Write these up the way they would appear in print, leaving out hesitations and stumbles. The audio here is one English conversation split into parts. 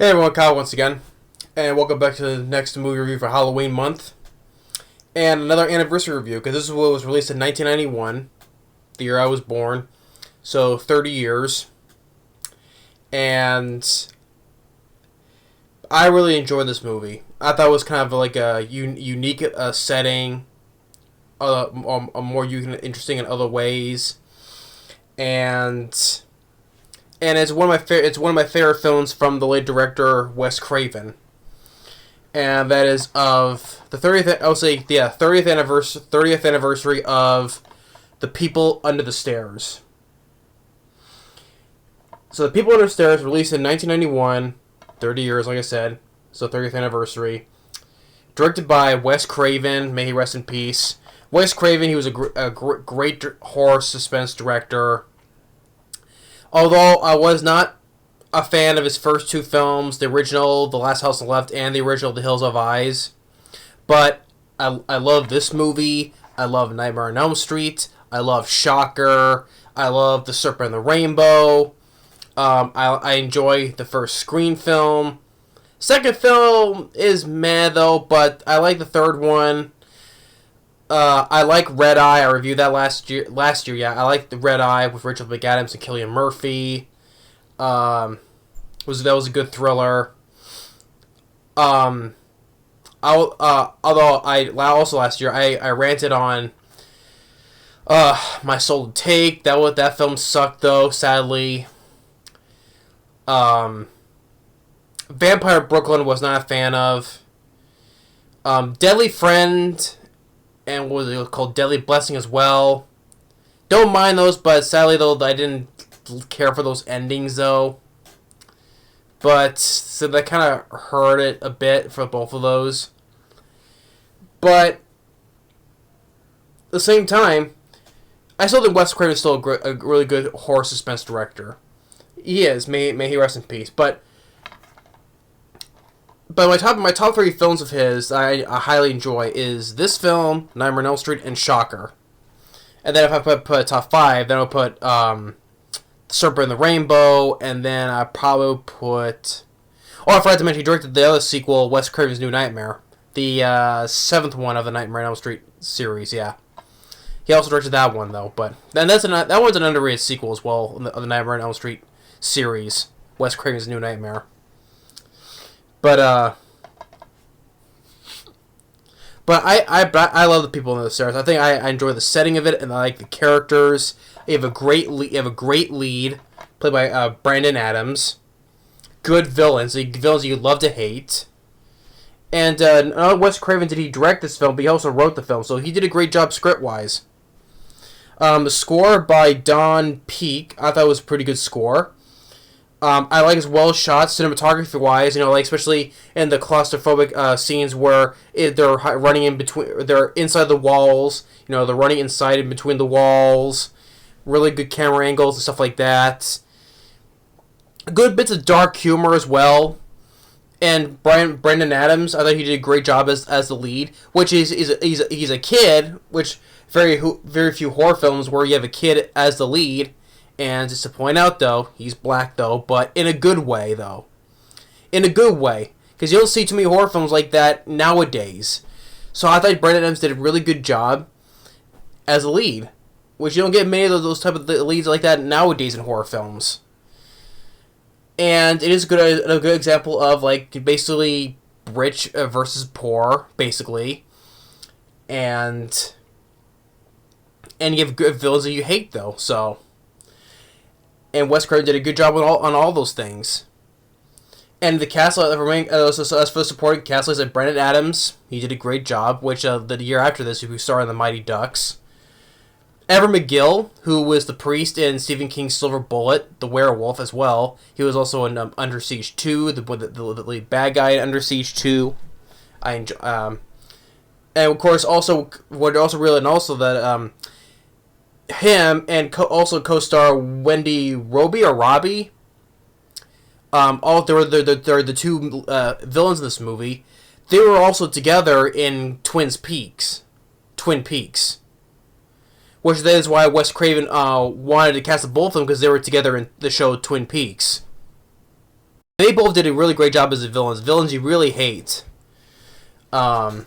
Hey everyone, Kyle once again, and welcome back to the next movie review for Halloween month, and another anniversary review, because this is what was released in 1991, the year I was born, so 30 years, and I really enjoyed this movie. I thought it was kind of like a unique setting, more interesting in other ways, and it's one of my favorite films from the late director Wes Craven, and that is of the 30th anniversary of The People Under the Stairs. So The People Under the Stairs, released in 1991, 30 years, like I said, so 30th anniversary. Directed by Wes Craven, may he rest in peace. Wes Craven, he was a great horror suspense director. Although I was not a fan of his first two films, the original The Last House on the Left and the original The Hills Have Eyes, but I love this movie. I love Nightmare on Elm Street. I love Shocker. I love The Serpent and the Rainbow. I enjoy the first Scream film. Second film is meh though, but I like the third one. I like Red Eye. I reviewed that last year. Yeah, I like the Red Eye with Rachel McAdams and Cillian Murphy. That was a good thriller. Although I also last year I ranted on My Soul to Take. That film sucked though, sadly. Vampire Brooklyn was not a fan of. Deadly Friend. And what was it called? Deadly Blessing as well. Don't mind those, but sadly though, I didn't care for those endings though. But so that kind of hurt it a bit for both of those. But at the same time, I still think Wes Craven is still a really good horror suspense director. He is. May he rest in peace. But my top three films of his I highly enjoy is this film, Nightmare on Elm Street, and Shocker. And then if I put a top five, then I'll put Serpent and the Rainbow, and then I probably put... Oh, I forgot to mention, he directed the other sequel, Wes Craven's New Nightmare. The seventh one of the Nightmare on Elm Street series, yeah. He also directed that one, though. But then that one's an underrated sequel as well, of the Nightmare on Elm Street series. Wes Craven's New Nightmare. But I love The People Under the Stairs. I think I enjoy the setting of it, and I like the characters. You have a great lead, played by Brandon Adams. Good villains, villains you love to hate. And not Wes Craven did he direct this film, but he also wrote the film, so he did a great job script-wise. The score by Don Peake, I thought it was a pretty good score. I like as well shot cinematography-wise, like especially in the claustrophobic scenes where they're running in between, they're inside the walls. They're running inside in between the walls. Really good camera angles and stuff like that. Good bits of dark humor as well. And Brandon Adams, I thought he did a great job as the lead, which he's a kid, which very few horror films where you have a kid as the lead. And just to point out, though, he's black, though, but in a good way, though. In a good way. Because you don't see too many horror films like that nowadays. So I thought Brandon Adams did a really good job as a lead. Which you don't get many of those type of leads like that nowadays in horror films. And it is a good example of, basically rich versus poor, basically. And you have good villains that you hate, though, so... And Wes Craven did a good job on all those things. And the cast, as for the supporting cast, like Brandon Adams, he did a great job, which the year after this, who starred in The Mighty Ducks. Everett McGill, who was the priest in Stephen King's Silver Bullet, the werewolf as well. He was also in Under Siege 2, the bad guy in Under Siege 2. And of course, also, what also real, and also that, him and also co-star Wendy Robie. They're the two villains in this movie. They were also together in Twin Peaks, which that is why Wes Craven wanted to cast both of them, because they were together in the show Twin Peaks. They both did a really great job as the villains. Villains you really hate. And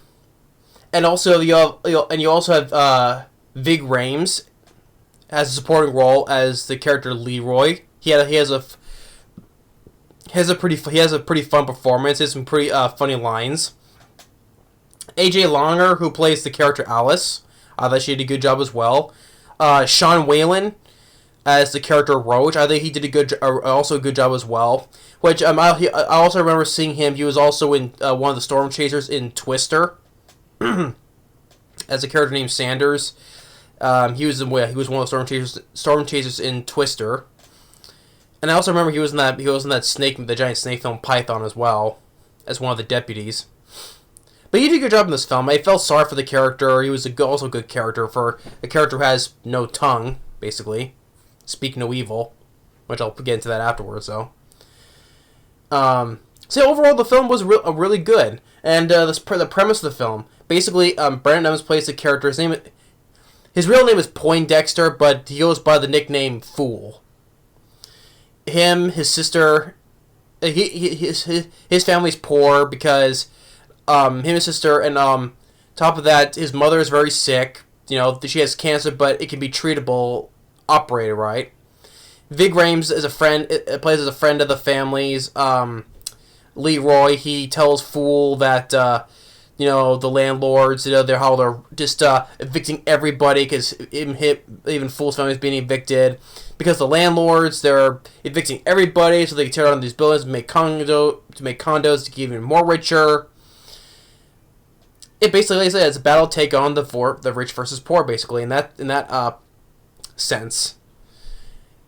also you also have Ving Rhames has a supporting role as the character Leroy. He has a pretty fun performance. He has some pretty funny lines. AJ Longer, who plays the character Alice, I thought she did a good job as well. Sean Whalen as the character Roach, I think he did also a good job as well. Which I also remember seeing him. He was also in one of the Storm Chasers in Twister, as a character named Sanders. He was one of the Storm Chasers in Twister. And I also remember he was in the giant snake film Python as well, as one of the deputies. But he did a good job in this film. I felt sorry for the character. He was also a good character for a character who has no tongue, basically. Speak no evil. Which I'll get into that afterwards, though. So overall, the film was really good. And the premise of the film, basically, Brandon Adams plays the character. His real name is Poindexter, but he goes by the nickname Fool. His sister, his family's poor because him and his sister, and top of that, his mother is very sick. You know, she has cancer, but it can be treatable, operated, right? Ving Rhames is plays as a friend of the family's. Leroy, he tells Fool that the landlords, they're just evicting everybody because even Fool's family is being evicted because the landlords, they're evicting everybody so they can tear down these buildings and make condos to get even more richer. It basically, like I said, it's a battle to take on the rich versus poor, basically, in that sense.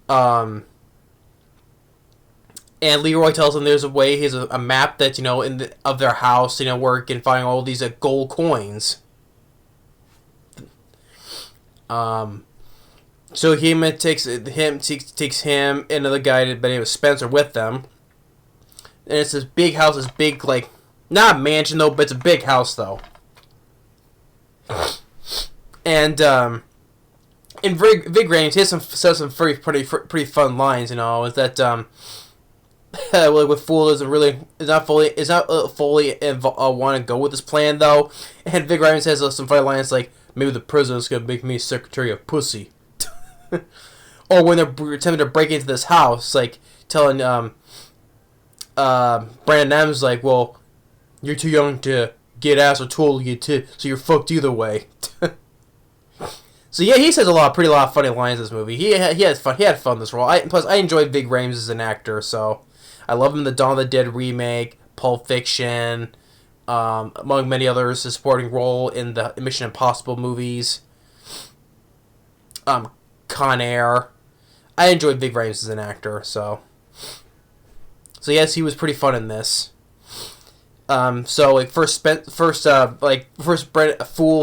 And Leroy tells him there's a way, he has a map that, of their house, where he can find all these gold coins. So he takes him and another guy by the name of Spencer with them. And it's this big house, this big, not a mansion though, but it's a big house though. And, in Ving Rhames, he says some pretty fun lines, is that, with Fool is not fully want to go with this plan though, and Ving Rhames has some funny lines like, maybe the president's gonna make me secretary of pussy, or when they're attempting to break into this house, like telling Brandon Adams like, well, you're too young to get ass or tool you to, so you're fucked either way. So yeah, he says a lot of funny lines in this movie. He had fun. He had fun in this role. Plus, I enjoyed Ving Rhames as an actor, so I love him in the Dawn of the Dead remake, Pulp Fiction, among many others. His supporting role in the Mission Impossible movies, Con Air. I enjoyed Ving Rhames as an actor, so yes, he was pretty fun in this. So first Fool,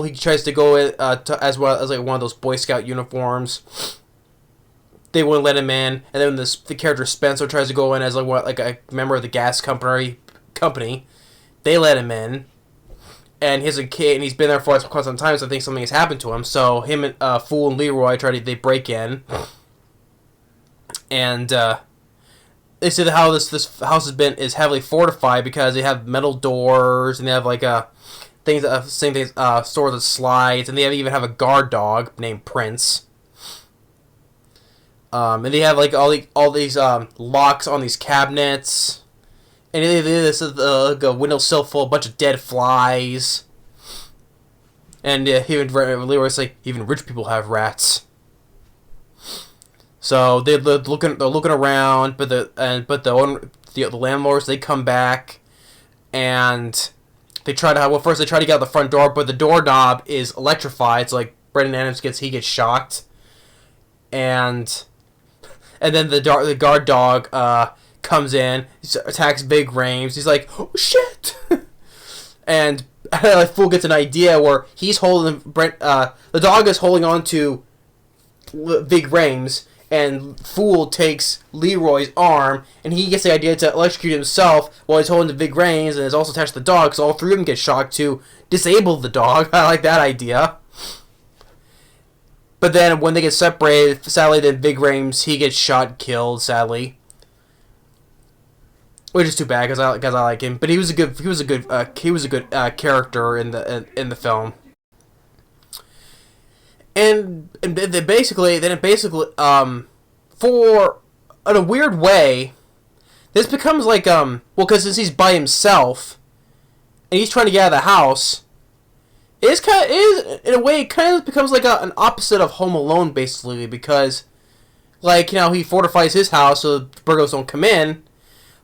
he tries to go as well as one of those Boy Scout uniforms. They wouldn't let him in, and then the character Spencer tries to go in as a member of the gas company. They let him in, and he has a kid, and he's been there for quite some time. So I think something has happened to him. So him and Fool and Leroy they break in, and they say how this house is heavily fortified because they have metal doors and they have stores of slides, and they even have a guard dog named Prince. And they have all these locks on these cabinets, and this is a windowsill full of a bunch of dead flies. And Leroy's like, even rich people have rats. So they're looking around, but the landlords, they come back, and they try to get out the front door, but the doorknob is electrified. So Brendan Adams gets shocked, and then the guard dog comes in, attacks Ving Rhames. He's like, oh shit, and Fool gets an idea where he's holding the dog is holding on to Ving Rhames. And Fool takes Leroy's arm, and he gets the idea to electrocute himself while he's holding the Ving Rhames, and is also attached to the dog, so all three of them get shocked to disable the dog. I like that idea. But then when they get separated, sadly, then Ving Rhames, he gets shot and killed, sadly. which is too bad because I like him. But he was a good character in the film. And then basically, for in a weird way, this becomes like because since he's by himself, and he's trying to get out of the house, it is in a way it kind of becomes like an opposite of Home Alone basically, because like he fortifies his house so the burglars don't come in,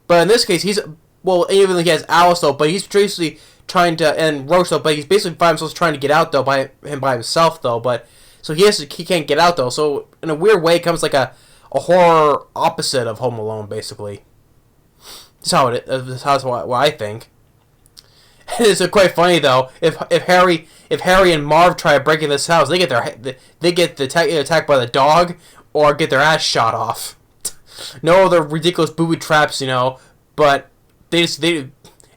but in this case even though he has Alice though, but he's basically trying to and Roach though, but he's basically by himself trying to get out though by himself though, but. So he can't get out though. So in a weird way, it comes like a horror opposite of Home Alone, basically. That's how it is. That's what I think. And it's quite funny though. If Harry and Marv try to break in this house, they get attacked by the dog or get their ass shot off. No other ridiculous booby traps, But Everett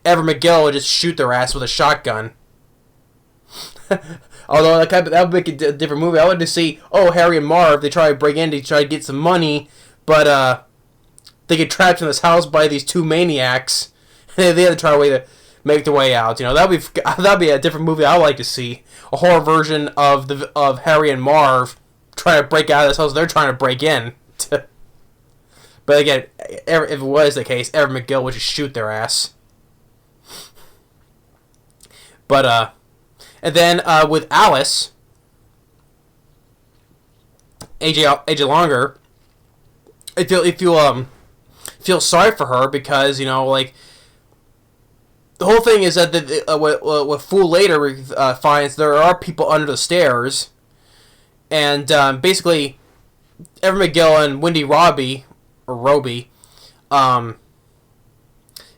McGill would just shoot their ass with a shotgun. Although that would make a different movie. I would just see, Harry and Marv, they try to break in to try to get some money, but they get trapped in this house by these two maniacs. They had to try a way to make their way out. That'd be a different movie I would like to see. A horror version of Harry and Marv trying to break out of this house they're trying to break in. But again, if it was the case, Everett McGill would just shoot their ass. But and then with Alice, AJ Longer, I feel sorry for her because the whole thing is that what Fool later finds there are people under the stairs, and basically Everett McGill and Wendy Robie,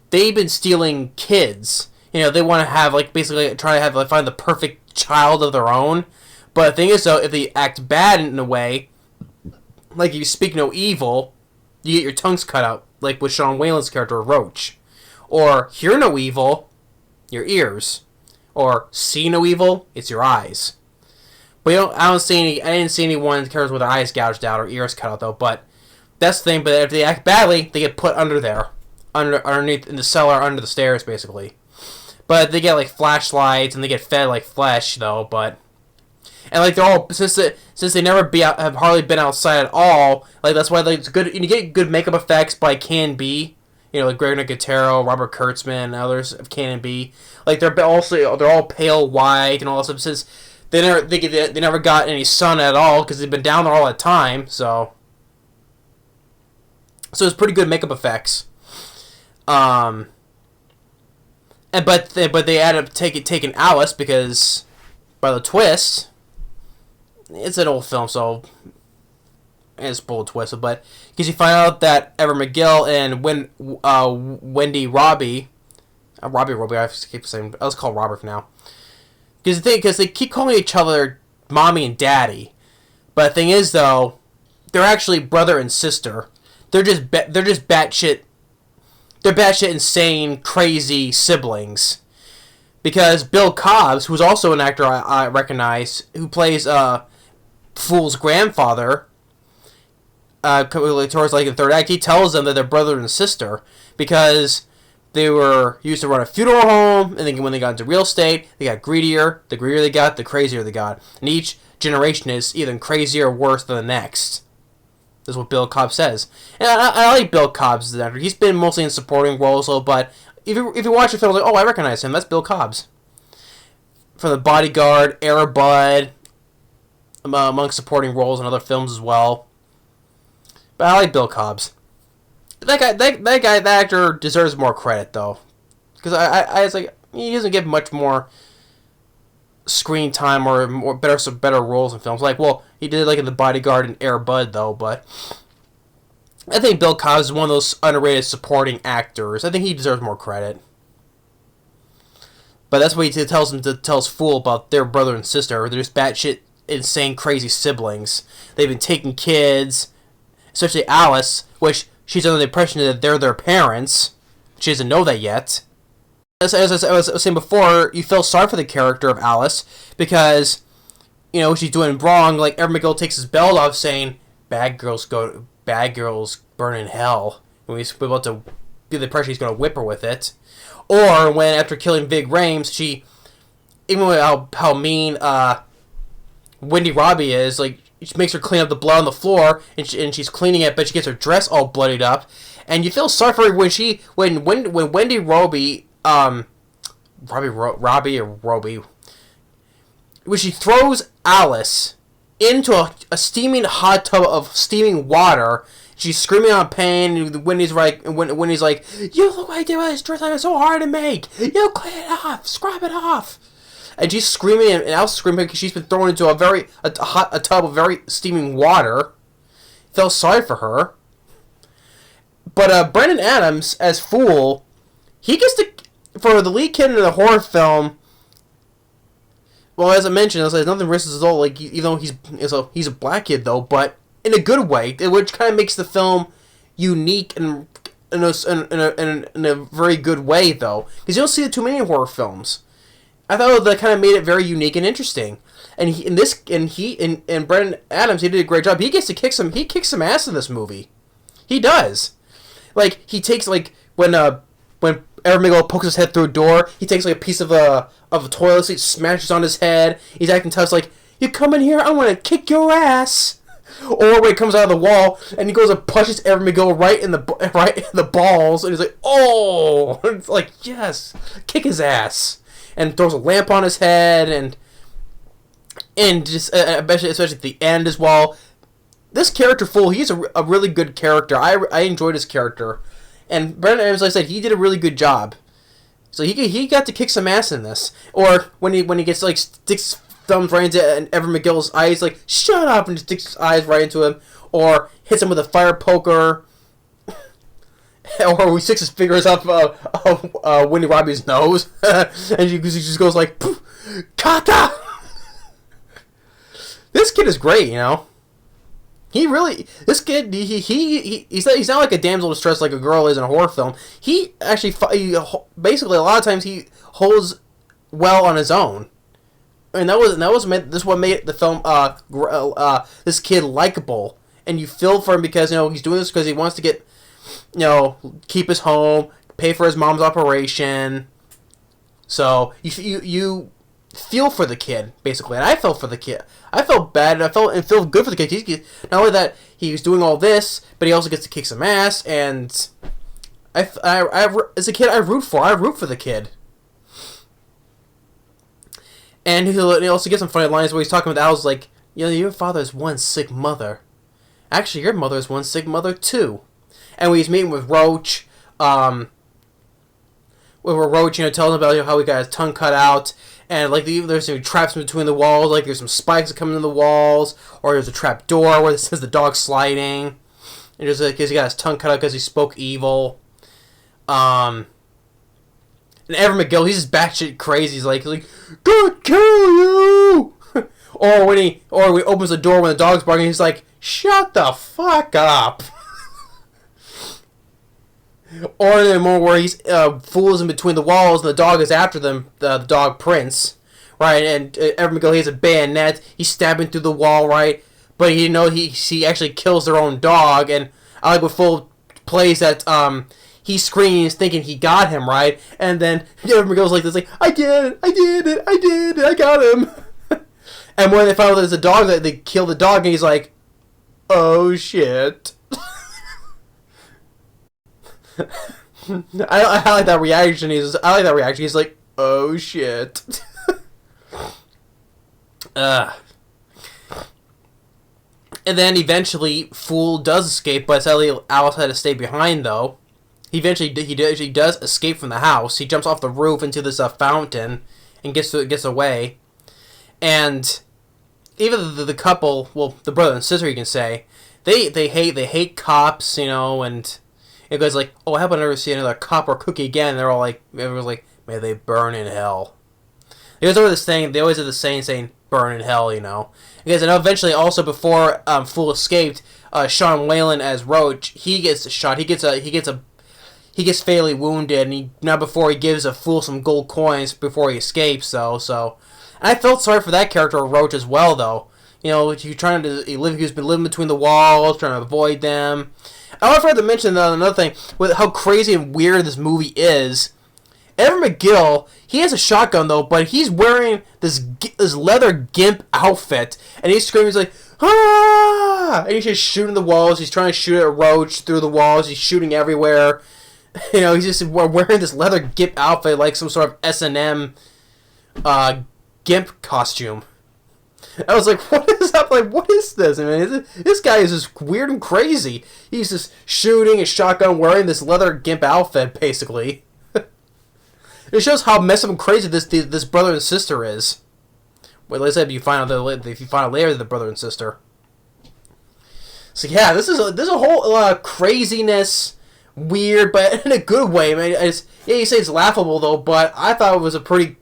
they've been stealing kids. They want to have, basically try to have, find the perfect child of their own. But the thing is, though, if they act bad in a way, like if you speak no evil, you get your tongues cut out, like with Sean Whalen's character, Roach. Or hear no evil, your ears. Or see no evil, it's your eyes. But I didn't see anyone characters with their eyes gouged out or ears cut out, though. But that's the thing, but if they act badly, they get put under there. Underneath, in the cellar, under the stairs, basically. But they get flashlights and they get fed flesh though. And they're all since they never have hardly been outside at all. That's why it's good. You get good makeup effects by Can-B. Like Greg Nicotero, Robert Kurtzman, and others of Can-B. They're all pale white and all that stuff. Since they never got any sun at all because they've been down there all the time. So it's pretty good makeup effects. But they end up taking Alice because by the twist, it's an old film, so it's full of twists. But because you find out that Everett McGill and Wendy Robie, I keep saying, let's call Robert for now. Because they keep calling each other mommy and daddy, but the thing is though, they're actually brother and sister. They're just batshit. They're batshit insane, crazy siblings. Because Bill Cobbs, who's also an actor I recognize, who plays Fool's grandfather, towards the third act, he tells them that they're brother and sister because they used to run a funeral home, and then when they got into real estate, they got greedier. The greedier they got, the crazier they got. And each generation is either crazier or worse than the next. That's what Bill Cobbs says. And I like Bill Cobbs as an actor. He's been mostly in supporting roles, though, but if you watch the film, I recognize him. That's Bill Cobbs. From The Bodyguard, Air Bud, among supporting roles in other films as well. But I like Bill Cobbs. That actor deserves more credit, though. Because I was he doesn't get much more screen time or more better roles in films. He did in The Bodyguard and Air Bud though, but I think Bill Cobbs is one of those underrated supporting actors. I think he deserves more credit. But that's what he tells Fool about their brother and sister. They're just batshit insane crazy siblings. They've been taking kids, especially Alice, which she's under the impression that they're their parents. She doesn't know that yet. As I was saying before, you feel sorry for the character of Alice because, she's doing wrong. Everett McGill takes his belt off saying, bad girls burn in hell. When he's about to give the impression he's going to whip her with it. Or when, after killing Big Rhames, she, even with how mean Wendy Robie is, like, she makes her clean up the blood on the floor, and she's cleaning it, but she gets her dress all bloodied up, and you feel sorry for her when Wendy Robie, Robbie or Robie, when she throws Alice into a steaming hot tub of steaming water. She's screaming out pain, and Wendy's like, "You look what I did with this dress. It's so hard to make. You clean it off, scrub it off." And she's screaming, and Alice is screaming because she's been thrown into a tub of very steaming water. Felt sorry for her. But Brandon Adams as Fool, he gets to, for the lead kid in a horror film. Well, as I mentioned, there's nothing racist at all. Like, even though he's a black kid though, but in a good way, which kind of makes the film unique and in a very good way though, because you don't see it too many horror films. I thought that kind of made it very unique and interesting. And Brandon Adams, he did a great job. He kicks some ass in this movie. He does. Like, he takes, like, when Everett McGill pokes his head through a door, he takes, like, a piece of a toilet seat, smashes on his head. He's acting tough, like, "You come in here, I want to kick your ass." Or when he comes out of the wall and he goes and punches Everett McGill right in the balls, and he's like, "Oh!" And it's like, yes, kick his ass. And throws a lamp on his head, and just especially at the end as well. This character Fool, he's a really good character. I enjoyed his character, and Brandon Adams, like I said, he did a really good job. So he got to kick some ass in this. Or when he gets, like, sticks thumbs right into Everett McGill's eyes, like, "Shut up," and just sticks his eyes right into him, or hits him with a fire poker. Or he sticks his fingers up Wendy Robie's nose, and he just goes like, "Kata!" This kid is great, you know. This kid, he's not like a damsel in distress like a girl is in a horror film. He actually, basically, a lot of times he holds well on his own, and this what made the film this kid likable, and you feel for him because, you know, he's doing this because he wants to get, you know, keep his home, pay for his mom's operation. So you feel for the kid, basically, and I felt for the kid. I felt bad, and I feel good for the kid. Not only that he was doing all this, but he also gets to kick some ass. And as a kid, I root for the kid. And he also gets some funny lines where he's talking with Al's like, "You know, your father is one sick mother. Actually, your mother is one sick mother too." And when he's meeting with Roach, you know, telling him about how he got his tongue cut out, and like there's some traps in between the walls, like there's some spikes that come into the walls, or there's a trap door where it says the dog sliding, and just because he got his tongue cut out because he spoke evil. And Everett McGill, he's just batshit crazy. He's like, "Gonna kill you!" or when he opens the door when the dog's barking, he's like, "Shut the fuck up!" Or the moment where he's fools in between the walls and the dog is after them, the dog Prince, right? And Everett McGill, he has a bayonet, he's stabbing through the wall, right? But he he actually kills their own dog, and I like when Fool plays that he screams thinking he got him, right? And then Everett McGill's like this, like, I did it, I got him. And when they find out there's a dog, they kill the dog, and he's like, "Oh shit." I like that reaction. He's like, "Oh shit." And then eventually, Fool does escape, but sadly, Alice had to stay behind. Though he does escape from the house. He jumps off the roof into this fountain and gets away. And even the couple, well, the brother and sister, you can say, they hate cops, you know, and it goes like, "Oh, I hope I never see another cop or cookie again." And everyone's like, "May they burn in hell." They always have this saying, "Burn in hell," you know. Because I know eventually, also before Fool escaped, Sean Whalen as Roach, he gets shot. He gets fatally wounded, and before he gives a Fool some gold coins before he escapes, though. So, and I felt sorry for that character of Roach as well, though. You know, he's been living between the walls, trying to avoid them. I forgot to mention another thing with how crazy and weird this movie is. Everett McGill, he has a shotgun though, but he's wearing this leather gimp outfit, and he's screaming, he's like, ah! And he's just shooting the walls. He's trying to shoot at Roach through the walls. He's shooting everywhere. You know, he's just wearing this leather gimp outfit like some sort of S&M gimp costume. I was like, what is up? Like, what is this? I mean, this guy is just weird and crazy. He's just shooting a shotgun wearing this leather gimp outfit, basically. It shows how messed up and crazy this brother and sister is. Well, like I said, if you find out later, they're the brother and sister. So yeah, there's a whole craziness, weird, but in a good way. I mean, you say it's laughable though, but I thought it was a pretty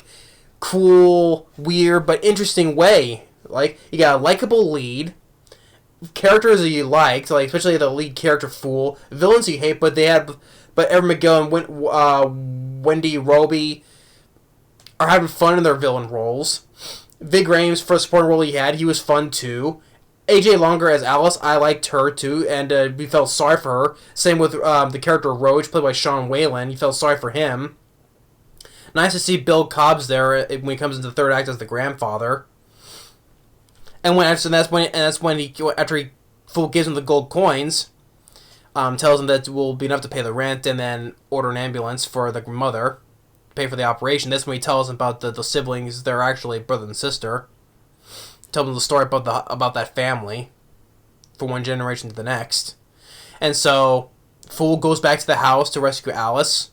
cool, weird, but interesting way. Like, you got a likable lead, characters that you liked, like especially the lead character Fool, villains you hate, but Everett McGill and Wendy, Robie are having fun in their villain roles. Ving Rhames, for the supporting role he was fun too. AJ Longer as Alice, I liked her too, and we felt sorry for her. Same with the character Roach, played by Sean Whalen. You felt sorry for him. Nice to see Bill Cobbs there when he comes into the third act as the grandfather. And that's when he after Fool gives him the gold coins, tells him that it will be enough to pay the rent, and then order an ambulance for the mother, pay for the operation. That's when he tells him about the siblings. They're actually brother and sister. Tell him the story about that family, from one generation to the next. And so Fool goes back to the house to rescue Alice.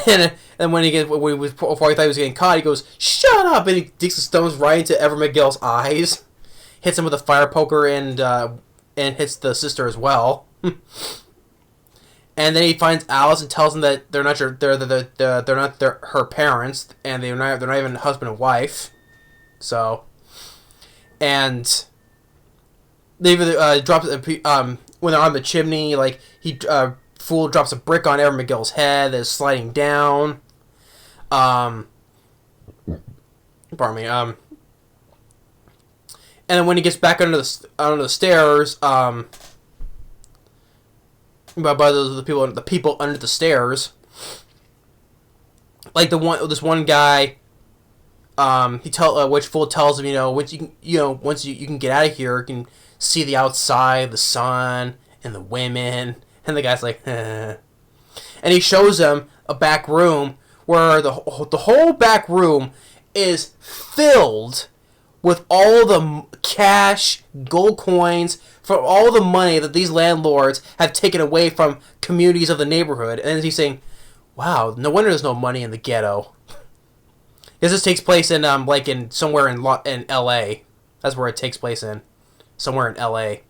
And before he thought he was getting caught, he goes, "Shut up!" And he digs the stones right into Everett McGill's eyes, hits him with a fire poker, and hits the sister as well. And then he finds Alice and tells them that they're not her parents, and they're not even husband and wife. So, and they drops when they're on the chimney, like Fool drops a brick on Everett McGill's head that's sliding down. Pardon me. And then when he gets back under the stairs, by the people under the stairs, like this one guy, which Fool tells him, once you can get out of here, you can see the outside, the sun, and the women. And the guy's like, eh. And he shows him a back room where the whole back room is filled with all the cash, gold coins, for all the money that these landlords have taken away from communities of the neighborhood. And he's saying, wow, no wonder there's no money in the ghetto. Because this takes place in somewhere in L.A. That's where it takes place in. Somewhere in L.A.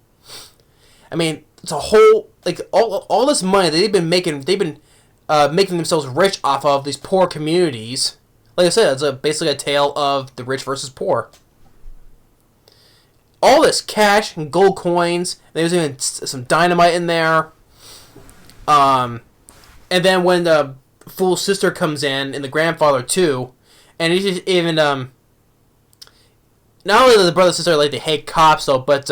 I mean, it's a whole, all this money that they've been making themselves rich off of these poor communities. Like I said, it's basically a tale of the rich versus poor. All this cash and gold coins. There's even some dynamite in there. And then when the Fool's sister comes in, and the grandfather too, and he's just even not only do the brother and sister they hate cops though, but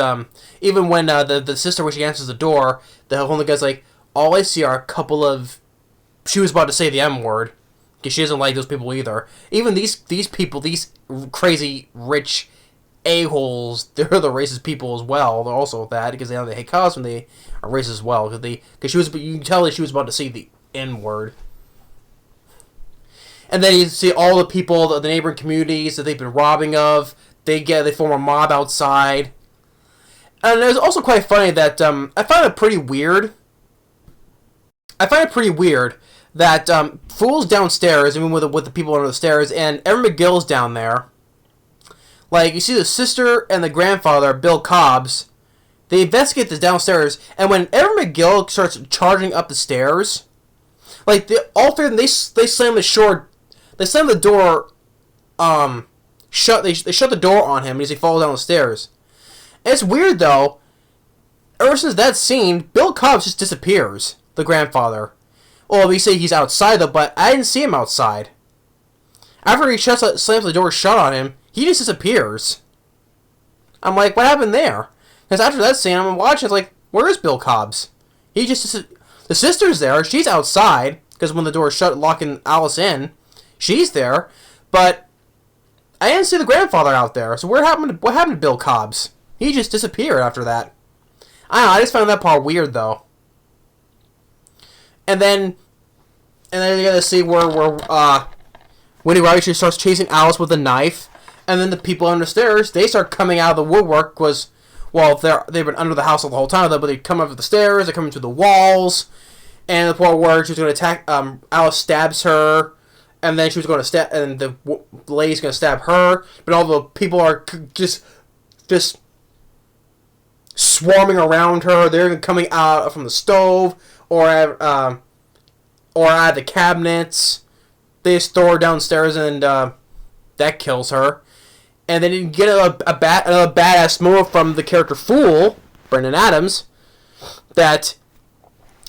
even when the sister, when she answers the door, the whole guy's like, all I see are a couple of, she was about to say the M word, because she doesn't like those people either. Even these people, these crazy rich a-holes, they're the racist people as well. They're also that, because they hate cops when they are racist as well, because you can tell that she was about to say the N word. And then you see all the people, the neighboring communities that they've been robbing of. They form a mob outside. And it was also quite funny that I find it pretty weird that Fool's downstairs, even with the people under the stairs, and Everett McGill's down there. Like, you see the sister and the grandfather, Bill Cobbs, they investigate this downstairs, and when Everett McGill starts charging up the stairs, like, all three of them, they slam the door, they shut the door on him as he falls down the stairs. And it's weird though. Ever since that scene, Bill Cobbs just disappears. The grandfather. Well, we say he's outside though, but I didn't see him outside. After he slams the door shut on him, he just disappears. I'm like, what happened there? Because after that scene, I'm watching. It's like, Where is Bill Cobbs? He just... The sister's there. She's outside, because when the door is shut, locking Alice in, she's there. But I didn't see the grandfather out there. So what happened to Bill Cobbs? He just disappeared after that. I don't know, I just found that part weird, though. And then you gotta see where Wendy Robie starts chasing Alice with a knife, and then the people under the stairs, they start coming out of the woodwork, they've been under the house the whole time, but they come up the stairs, they come into the walls, and the part where she was going to attack, Alice stabs her, and then she was going to stab, and the lady's going to stab her, but all the people are just swarming around her. They're coming out from the stove, or out of the cabinets. They just throw her downstairs, and that kills her. And then you get another badass move from the character Fool, Brandon Adams, that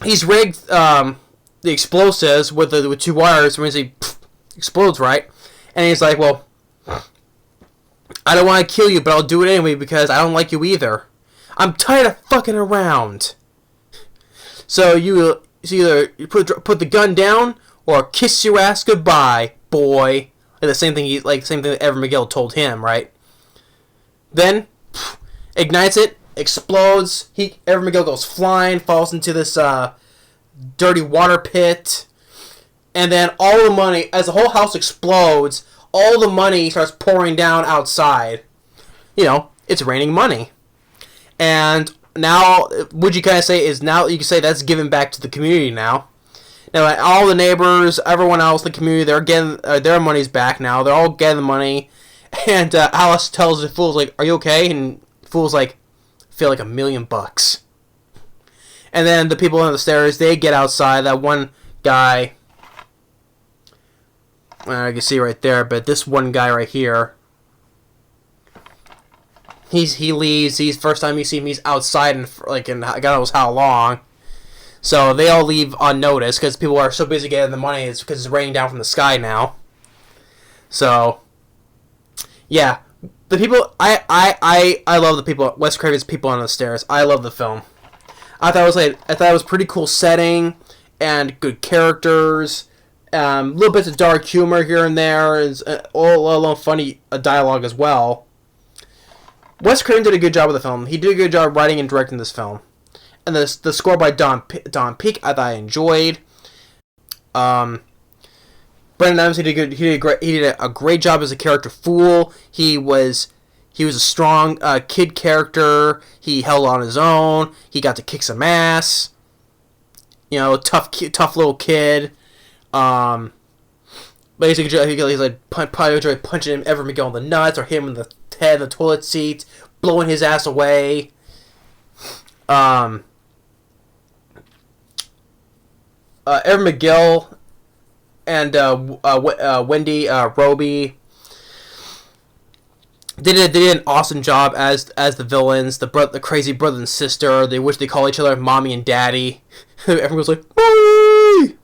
he's rigged the explosives with two wires when he explodes, right? And he's like, well, I don't want to kill you, but I'll do it anyway because I don't like you either. I'm tired of fucking around. So you either put the gun down or kiss your ass goodbye, boy. Like the same thing that Everett McGill told him, right? Then ignites it, explodes. Everett McGill goes flying, falls into this dirty water pit, and then all the money, as the whole house explodes, all the money starts pouring down outside. You know, it's raining money. And now, what you kind of say is now you can say that's given back to the community now. Now, like, all the neighbors, everyone else in the community, they're getting their money's back now. They're all getting the money. And Alice tells the Fool's like, "Are you okay?" And Fool's like, "I feel like $1 million." And then the people on the stairs, they get outside. That one guy, I can see right there, but this one guy right here, he leaves. He's first time you see him, he's outside in God knows how long. So they all leave unnoticed because people are so busy getting the money. It's because it's raining down from the sky now. So yeah, the people I love the people. Wes Craven's people on the stairs. I love the film. I thought it was pretty cool setting and good characters. Little bits of dark humor here and there, and a little funny dialogue as well. Wes Craven did a good job with the film. He did a good job writing and directing this film. And the score by Don Peake, I thought I enjoyed. Brandon Adams, he did a great job as a character Fool. He was a strong kid character. He held on his own. He got to kick some ass. You know, tough little kid. But he's like probably punching him, Everett McGill in the nuts, or him in the head in the toilet seat, blowing his ass away. Everett McGill and Wendy, Robie, they did an awesome job as the villains. The crazy brother and sister. They wish they call each other mommy and daddy. Everyone's like, "Mommy!"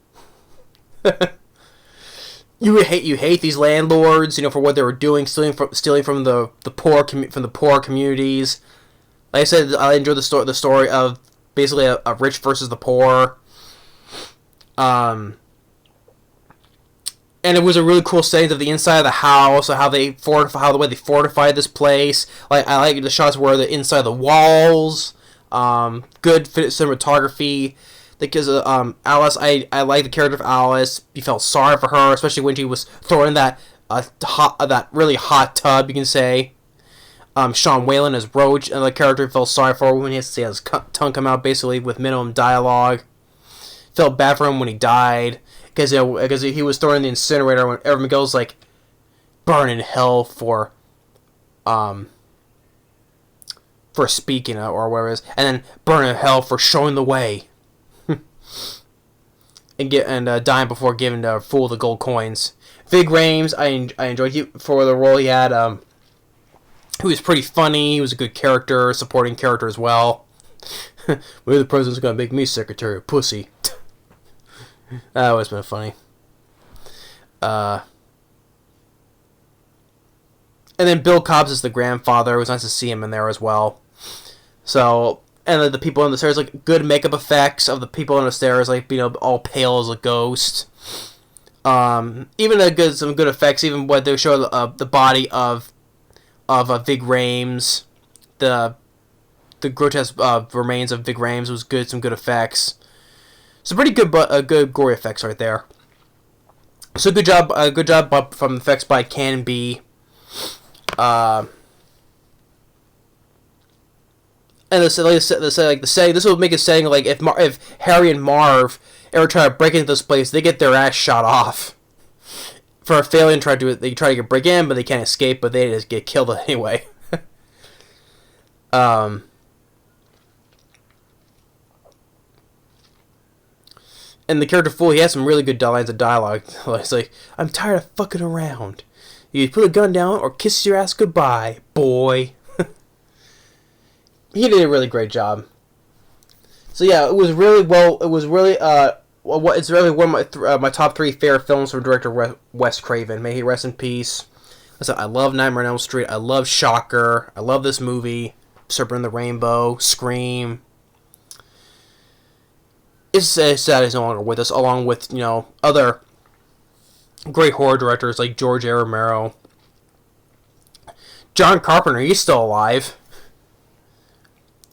You hate these landlords, you know, for what they were doing, stealing from the poor communities. Like I said, I enjoyed the story of basically a rich versus the poor. And it was a really cool setting of the inside of the house, how the way they fortified this place. Like I like the shots where the inside of the walls, good cinematography. Because Alice, I like the character of Alice. You felt sorry for her, especially when she was throwing that really hot tub, you can say. Sean Whalen as Roach, and the character felt sorry for her when he has to see his tongue come out, basically with minimum dialogue. Felt bad for him when he died because he was thrown in the incinerator when Everett McGill's like burn in hell for speaking or whatever it is, and then burn in hell for showing the way. and dying before giving the Fool the gold coins. Ving Rhames, I enjoyed him for the role he had. He was pretty funny. He was a good character, supporting character as well. Maybe the president's gonna make me secretary of pussy. That always been funny. And then Bill Cobbs is the grandfather. It was nice to see him in there as well. So, And the people on the stairs, like good makeup effects of the people on the stairs, like all pale as a ghost. Even some good effects, even when they show the body of Ving Rhames, the grotesque remains of Ving Rhames was good. Some good effects. Some pretty good, good gory effects right there. So good job from the effects by Can B. And the setting. This would make it setting like if Harry and Marv ever try to break into this place, they get their ass shot off for a failing. They try to break in, but they can't escape. But they just get killed anyway. And the character Fool, he has some really good lines of dialogue. It's like, I'm tired of fucking around. You put a gun down or kiss your ass goodbye, boy. He did a really great job. So yeah, it was really it's really one of my top 3 favorite films from director Wes Craven. May he rest in peace. Listen, I love Nightmare on Elm Street. I love Shocker. I love this movie. Serpent in the Rainbow. Scream. It's sad he's no longer with us, along with other great horror directors like George A. Romero. John Carpenter, he's still alive.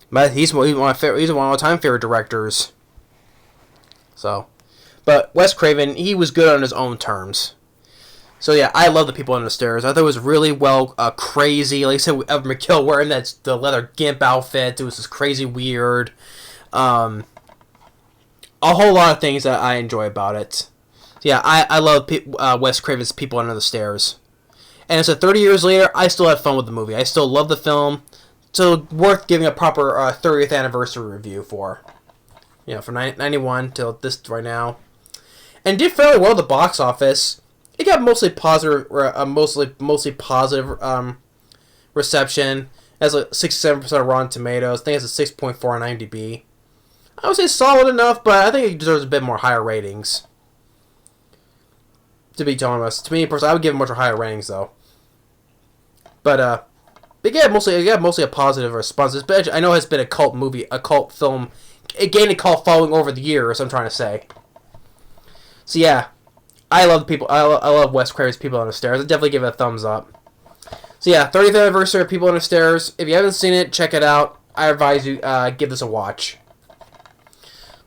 But he's one of my all-time favorite directors. So, but Wes Craven, he was good on his own terms. So yeah, I love the people on the stairs. I thought it was really crazy. Like I said, Everett McGill wearing the leather gimp outfit. It was just crazy weird. A whole lot of things that I enjoy about it. So yeah, I love Wes Craven's People Under the Stairs. And so 30 years later, I still have fun with the movie. I still love the film. So worth giving a proper 30th anniversary review for. From 91 till this right now. And did fairly well at the box office. It got mostly positive reception. It has like 67% of Rotten Tomatoes. I think it's a 6.4 on IMDb. I would say solid enough, but I think it deserves a bit more higher ratings. To be honest, to me personally, I would give it much higher ratings though. But it got mostly a positive response. Especially, I know it's been a cult film. It gained a cult following over the years. I'm trying to say. So yeah, I love Wes Craven's People on the Stairs. I'd definitely give it a thumbs up. So yeah, 30th anniversary of People on the Stairs. If you haven't seen it, check it out. I advise you give this a watch.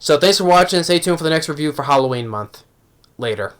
So thanks for watching. Stay tuned for the next review for Halloween month. Later.